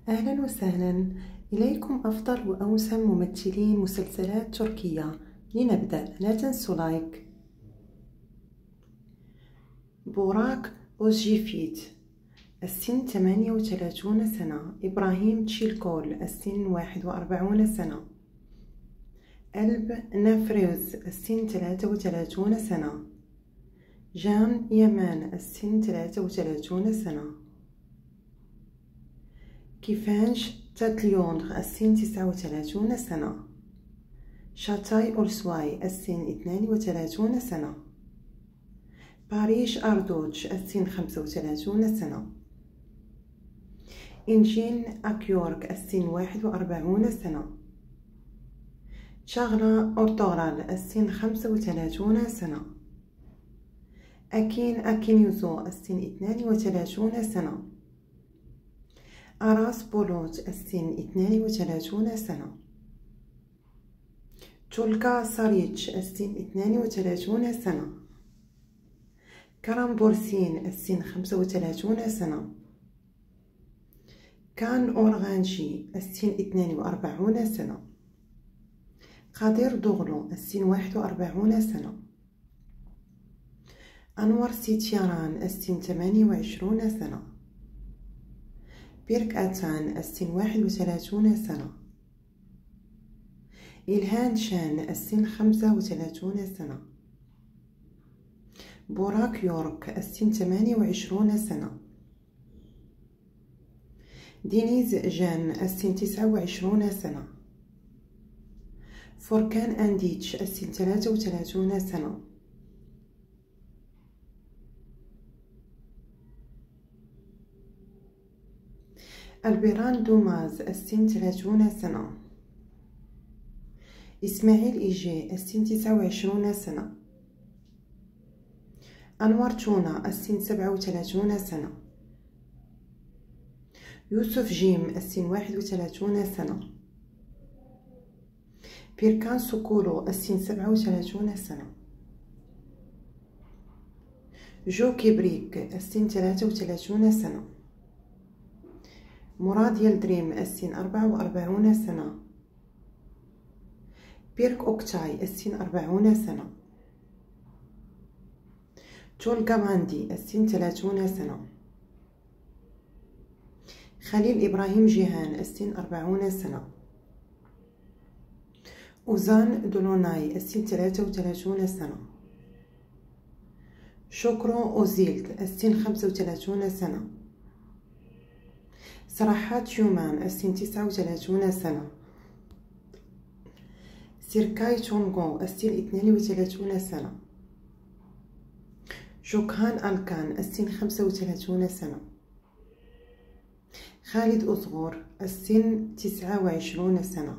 أهلا وسهلا إليكم أفضل وأوسم ممثلين مسلسلات تركية. لنبدأ لا تنسوا لايك. بوراك أوزجيفيت السن 38 سنة. إبراهيم تشيلكول السن 41 سنة. ألب نافريوز السن 33 سنة. جان يمان السن 33 سنة. كيفانش تاتليونغ السن 39 سنة. شاتاي أولسواي السن 32 سنة. باريش أردوتش السن 35 سنة. إنجين أكيورك السن 41 سنة. شاغلا أورتورال السن 35 سنة. أكين أكينيوزو السن 32 سنة. أراس بولوت السن 32 سنة. تولكا ساريتش السن 32 سنة. كرم بورسين السن 35 سنة. كان أورغانشي السن 42 سنة. قادر دوغلو السن 41 سنة. أنور سيتياران السن 28 سنة. بيرك أتان السن 31 سنة. إلهان شان السن 35 سنة. بوراك يورك السن 28 سنة. دينيز جان السن 29 سنة. فوركان أنديتش السن 33 سنة. البيران دوماز السن 30 سنة. إسماعيل إيجي السن 29 سنة. أنور تونا السن 37 سنة. يوسف جيم السن 31 سنة. بيركان سوكولو السن 37 سنة. جو كيبريك السن 33 سنة. مراد يلدريم السن 44 سنة. بيرك أوكتاي السن 40 سنة. تولغا ماندي السن 30 سنة. خليل إبراهيم جيهان السن 40 سنة. أوزان دولوناي السن 33 سنة. شكرو أوزيلت السن 35 سنة. سراحات يومان السن 39 سنة. سيركاي تونغو السن 32 سنة. شوكهان ألكان السن 35 سنة. خالد أصغر السن 29 سنة.